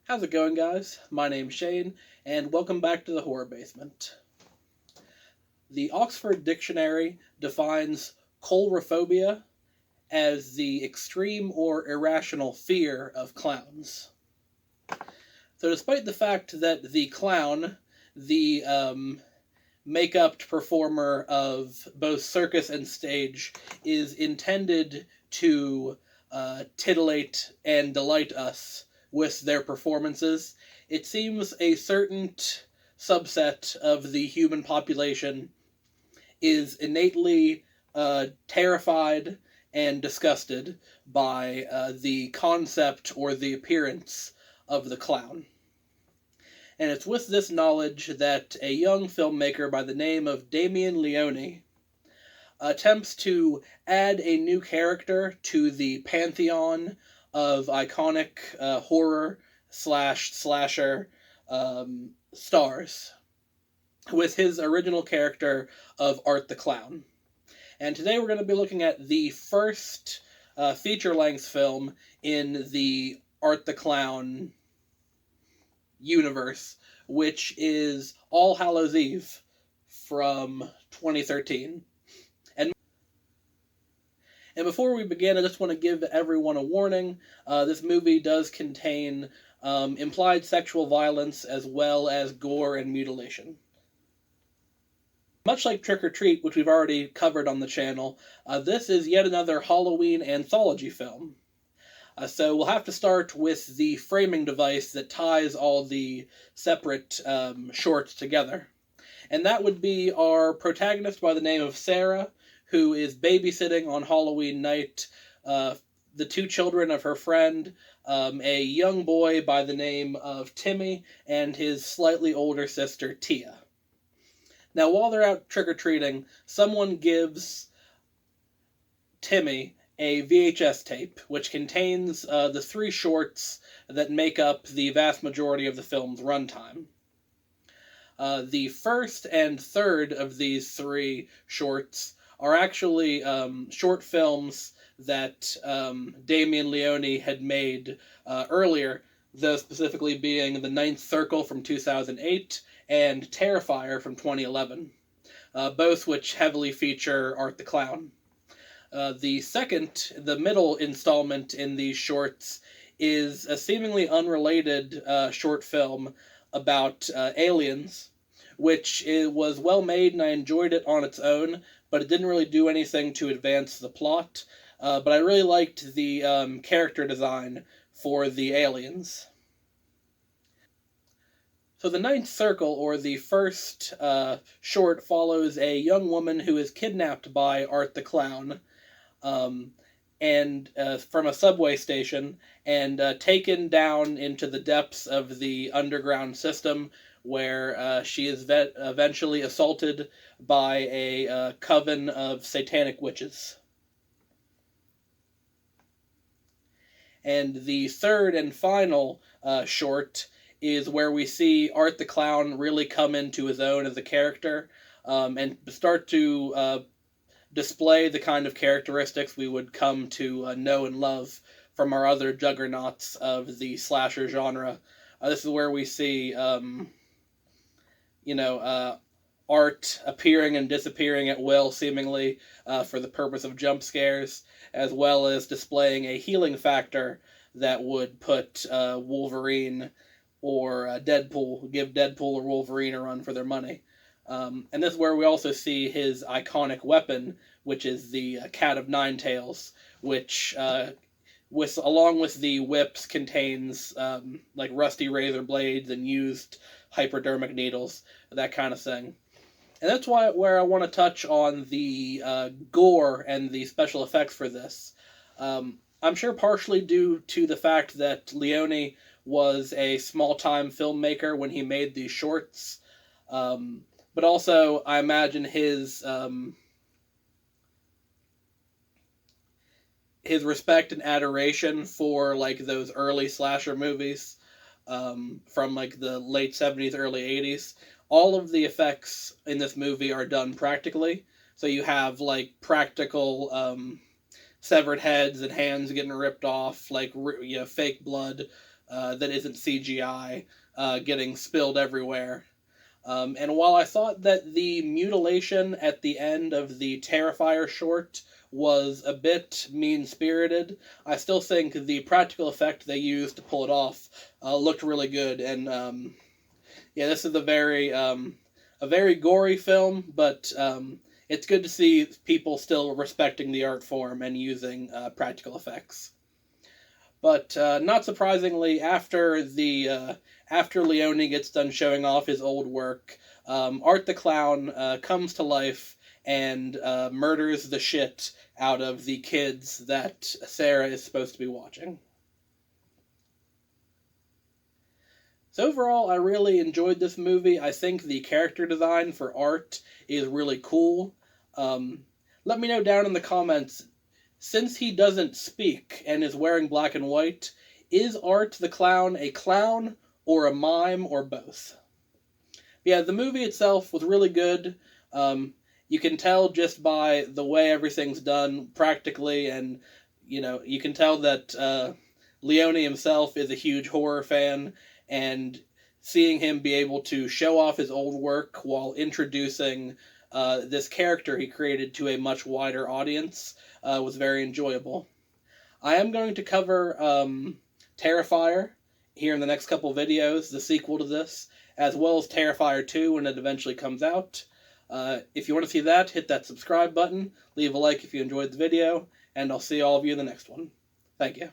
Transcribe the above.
How's it going, guys? My name's Shane, and welcome back to the Horror Basement. The Oxford Dictionary defines coulrophobia as the extreme or irrational fear of clowns. So despite the fact that the clown, the make-up performer of both circus and stage, is intended to titillate and delight us with their performances, it seems a certain subset of the human population is innately terrified and disgusted by the concept or the appearance of the clown. And it's with this knowledge that a young filmmaker by the name of Damien Leone attempts to add a new character to the pantheon of iconic horror slasher stars with his original character of Art the Clown. And today we're going to be looking at the first feature-length film in the Art the Clown universe, which is All Hallows Eve from 2013. And before we begin, I just want to give everyone a warning. This movie does contain implied sexual violence as well as gore and mutilation. Much like Trick or Treat, which we've already covered on the channel, this is yet another Halloween anthology film. So we'll have to start with the framing device that ties all the separate shorts together. And that would be our protagonist by the name of Sarah, who is babysitting on Halloween night the two children of her friend, a young boy by the name of Timmy, and his slightly older sister, Tia. Now, while they're out trick-or-treating, someone gives Timmy a VHS tape, which contains the three shorts that make up the vast majority of the film's runtime. The first and third of these three shorts are actually short films that Damien Leone had made earlier, those specifically being The Ninth Circle from 2008 and Terrifier from 2011, both which heavily feature Art the Clown. The middle installment in these shorts is a seemingly unrelated short film about aliens, which was well made and I enjoyed it on its own, but it didn't really do anything to advance the plot. But I really liked the character design for the aliens. So the Ninth Circle, or the first short, follows a young woman who is kidnapped by Art the Clown, and from a subway station, and taken down into the depths of the underground system, where she is eventually assaulted by a coven of satanic witches. And the third and final short is where we see Art the Clown really come into his own as a character, and start to display the kind of characteristics we would come to know and love from our other juggernauts of the slasher genre. This is where we see Art appearing and disappearing at will, seemingly, for the purpose of jump scares, as well as displaying a healing factor that would put Wolverine or Deadpool, give Deadpool or Wolverine a run for their money. And this is where we also see his iconic weapon, which is the Cat of Nine Tails, which, along with the whips, contains like rusty razor blades and used hypodermic needles, that kind of thing. And that's where I want to touch on the gore and the special effects for this. I'm sure partially due to the fact that Leone was a small-time filmmaker when he made these shorts, but also I imagine his respect and adoration for like those early slasher movies from like the late 70s, early 80s. All of the effects in this movie are done practically. So you have like practical severed heads and hands getting ripped off, like fake blood, that isn't CGI getting spilled everywhere. And while I thought that the mutilation at the end of the Terrifier short was a bit mean-spirited, I still think the practical effect they used to pull it off looked really good. And yeah, this is a very gory film, but it's good to see people still respecting the art form and using practical effects. But not surprisingly, after Leone gets done showing off his old work, Art the Clown comes to life and murders the shit out of the kids that Sarah is supposed to be watching. So overall, I really enjoyed this movie. I think the character design for Art is really cool. Let me know down in the comments, since he doesn't speak and is wearing black and white, is Art the Clown a clown or a mime or both? Yeah, the movie itself was really good. You can tell just by the way everything's done practically, and you can tell that Leone himself is a huge horror fan, and seeing him be able to show off his old work while introducing this character he created to a much wider audience was very enjoyable. I am going to cover Terrifier here in the next couple videos, the sequel to this, as well as Terrifier 2 when it eventually comes out. If you want to see that, hit that subscribe button, leave a like if you enjoyed the video, and I'll see all of you in the next one. Thank you.